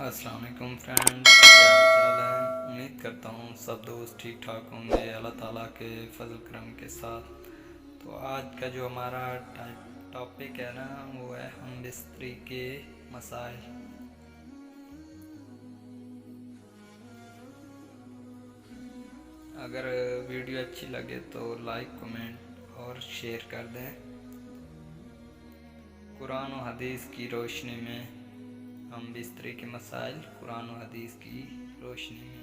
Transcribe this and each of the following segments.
السلام علیکم فرینڈس، کیا حال چال ہے؟ امید کرتا ہوں سب دوست ٹھیک ٹھاک ہوں گے اللہ تعالیٰ کے فضل کرم کے ساتھ۔ تو آج کا جو ہمارا ٹاپک ہے نا، وہ ہے ہم بستری کے مسائل۔ اگر ویڈیو اچھی لگے تو لائک، کمنٹ اور شیئر کر دیں۔ قرآن و حدیث کی روشنی میں ہم بستری کے مسائل، قرآن و حدیث کی روشنی میں۔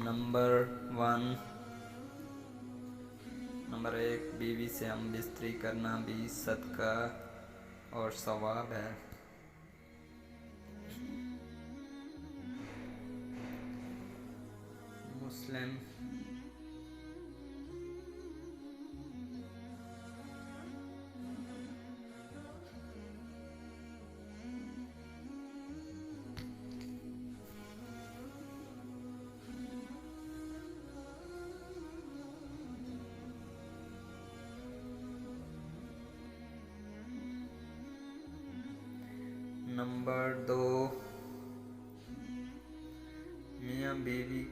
نمبر 1، بیوی سے ہم بستری کرنا بھی صدقہ اور ثواب ہے۔ مسلم نمبر 2، میاں بیوی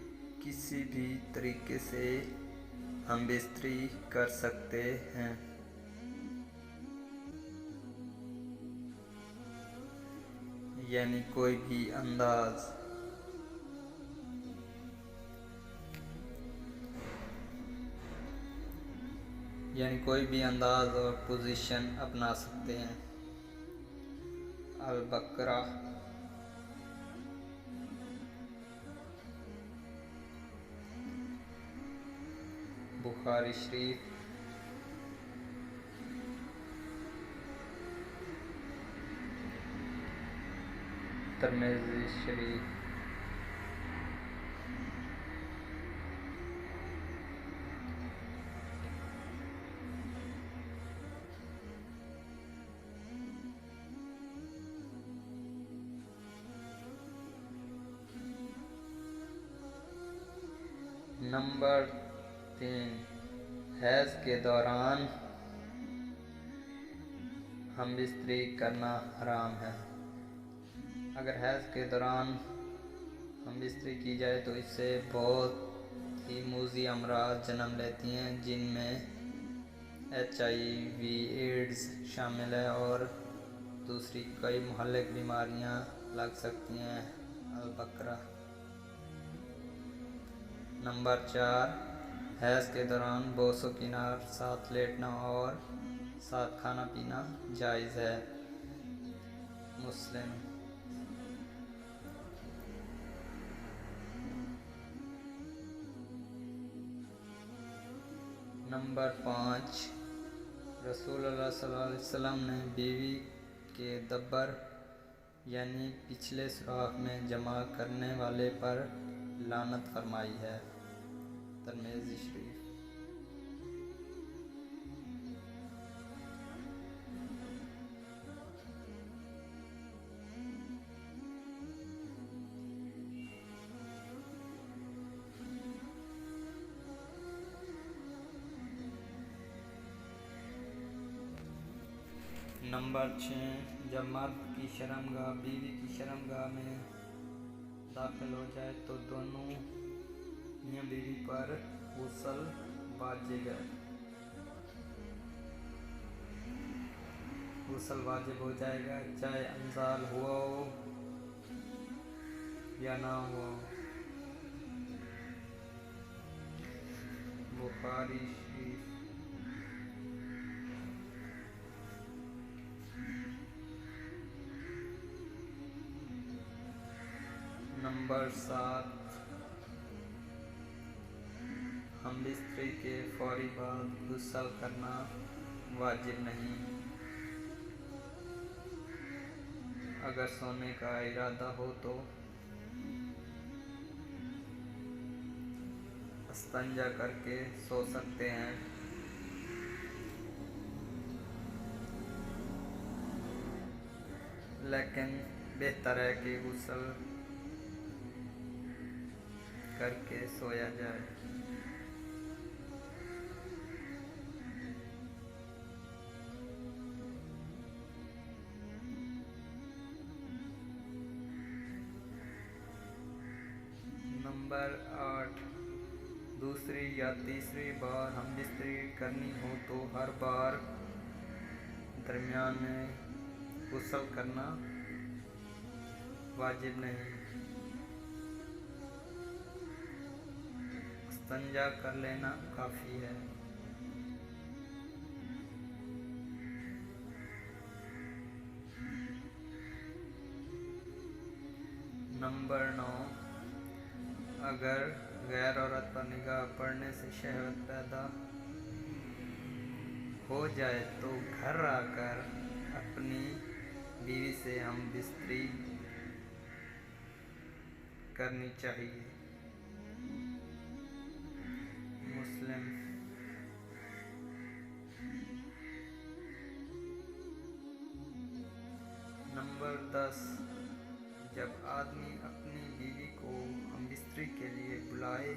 کسی بھی طریقے سے ہم بستری کر سکتے ہیں، یعنی کوئی بھی انداز اور پوزیشن اپنا سکتے ہیں۔ البقرہ بخاری شریف، ترمذی شریف۔ نمبر 3، حیض کے دوران ہم بستری کرنا حرام ہے۔ اگر حیض کے دوران ہم بستری کی جائے تو اس سے بہت ہی موذی امراض جنم لیتی ہیں، جن میں HIV ایڈز شامل ہے اور دوسری کئی مہلک بیماریاں لگ سکتی ہیں۔ البقرہ۔ نمبر 4، حیض کے دوران بوس و کنار، ساتھ لیٹنا اور ساتھ کھانا پینا جائز ہے۔ مسلم۔ نمبر 5، رسول اللہ صلی اللہ علیہ وسلم نے بیوی کے دبر یعنی پچھلے سوراخ میں جمع کرنے والے پر لعنت فرمائی ہے۔ ترمذی شریف۔ نمبر 6، جب مرد کی شرمگاہ بیوی کی شرمگاہ میں داخل ہو جائے تو دونوں میاں بیوی پر غسل واجب ہو جائے گا، چاہے انزال ہوا ہو یا نہ ہوا ہو۔ بخاری شریف۔ نمبر 7، ہم بستری کے فوری بعد غسل کرنا واجب نہیں۔ اگر سونے کا ارادہ ہو تو استنجا کر کے سو سکتے ہیں، لیکن بہتر ہے کہ غسل کر کے سویا جائے۔ نمبر 8، دوسری یا تیسری بار ہم بستری کرنی ہو تو ہر بار درمیان میں غسل کرنا واجب نہیں، استنجا کر لینا کافی ہے۔ نمبر 9، اگر غیر عورت پر نگاہ پڑنے سے شہوت پیدا ہو جائے تو گھر آ کر اپنی بیوی سے ہم بستری کرنی چاہیے۔ مسلم۔ نمبر 10، جب آدمی اپنی بیوی کو ہم بستری کے لیے بلائے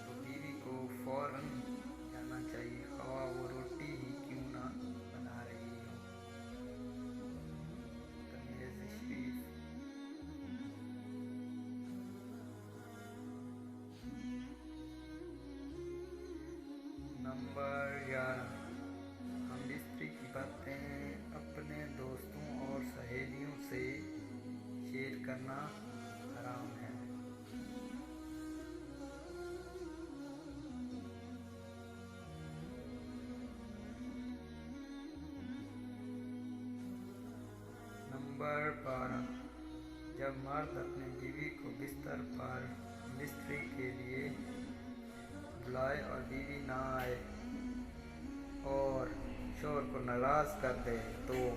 تو بیوی کو فوراً جانا چاہیے، خواہ وہ روٹی ہی کیوں نہ بنا رہی ہو۔ ترمذی شریف۔ نمبر 11، ہم بستری کی باتیں اپنے دوستوں اور سہیلیوں سے شیئر کرنا حرام ہے۔ نمبر 12، جب مرد اپنی بیوی کو بستر پر بستری کے لیے بلائے اور بیوی نہ آئے اور شوہر کو ناراض کر دے تو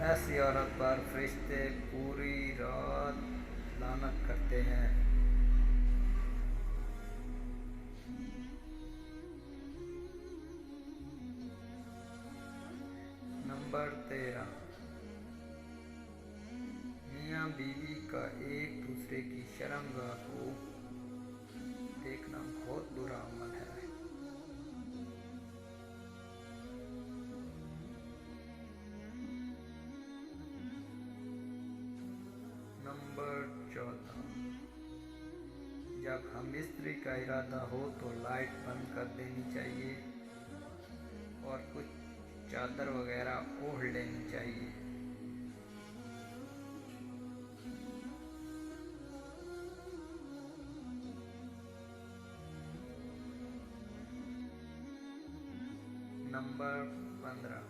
ایسی عورت پر فرشتے پوری رات لعنت کرتے ہیں۔ نمبر 13، میاں بیوی کا ایک دوسرے کی شرمگاہ کو دیکھنا بہت برا عمل ہے۔ نمبر 14، جب ہم بستری کا ارادہ ہو تو لائٹ بند کر دینی چاہیے اور کچھ چادر وغیرہ اوڑھ لینی چاہیے۔ نمبر 15،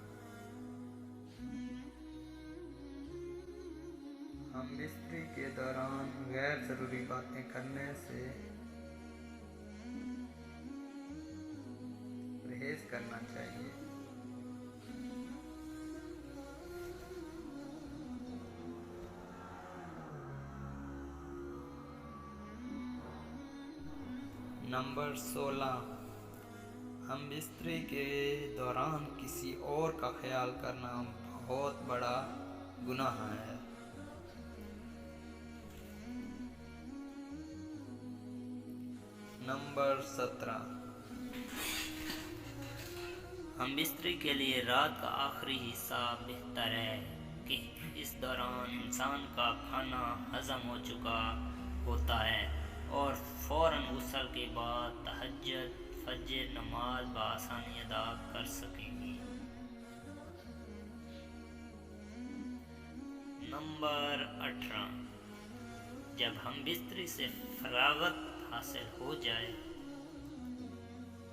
ہم بستری کے دوران غیر ضروری باتیں کرنے سے پرہیز کرنا چاہیے۔ نمبر 16، ہم بستری کے دوران کسی اور کا خیال کرنا بہت بڑا گناہ ہے۔ نمبر 17، ہم بستری کے لیے رات کا آخری حصہ بہتر ہے کہ اس دوران انسان کا کھانا ہضم ہو چکا ہوتا ہے اور فوراً غسل کے بعد تہجد فجر نماز بآسانی ادا کر سکیں گی۔ نمبر 18، جب ہم بستری سے فراغت حاصل ہو جائے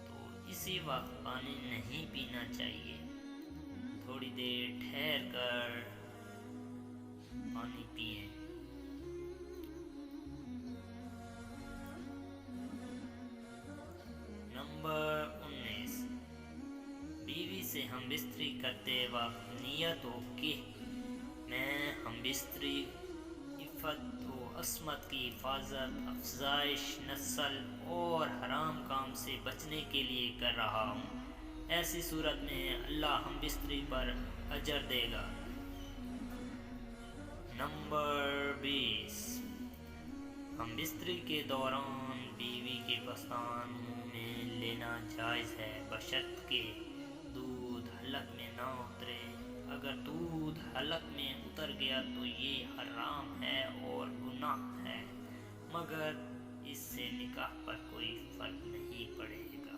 تو اسی وقت پانی نہیں پینا چاہیے، تھوڑی دیر ٹھہر کر پانی پئیں۔ نمبر 19، بیوی سے ہم بستری کرتے وقت نیت ہو کہ میں ہم بستری عفت و عصمت کی حفاظت، افزائش نسل اور حرام کام سے بچنے کے لیے کر رہا ہوں۔ ایسی صورت میں اللہ ہم بستری پر اجر دے گا۔ نمبر 20، ہم بستری کے دوران بیوی کے پستان منہ میں لینا جائز ہے بشرط کہ دودھ حلق میں نہ اترے۔ اگر دودھ حلق میں اتر گیا تو یہ حرام ہے اور گناہ ہے، مگر اس سے نکاح پر کوئی فرق نہیں پڑے گا۔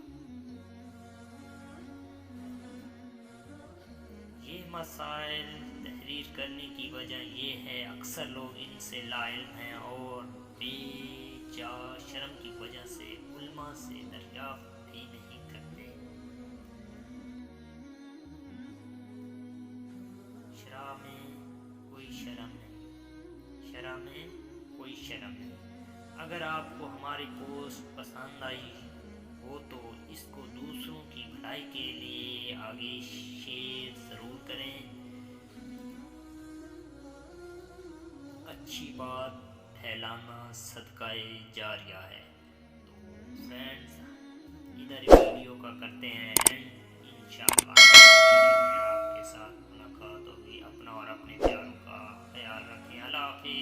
یہ مسائل تحریر کرنے کی وجہ یہ ہے اکثر لوگ ان سے لا علم ہیں اور بے جا شرم کی وجہ سے علماء سے دریافت بھی نہیں کرتے۔ شرح میں کوئی شرم نہیں، شرح میں کوئی شرم نہیں۔ اگر آپ کو ہماری پوسٹ پسند آئی ہو تو اس کو دوسروں کی بھلائی کے لیے آگے شیئر ضرور کریں۔ اچھی بات پھیلانا صدقہ جاریہ ہے۔ تو فرینڈز ادھر ویڈیو کا کرتے ہیں اینڈ انشاءاللہ۔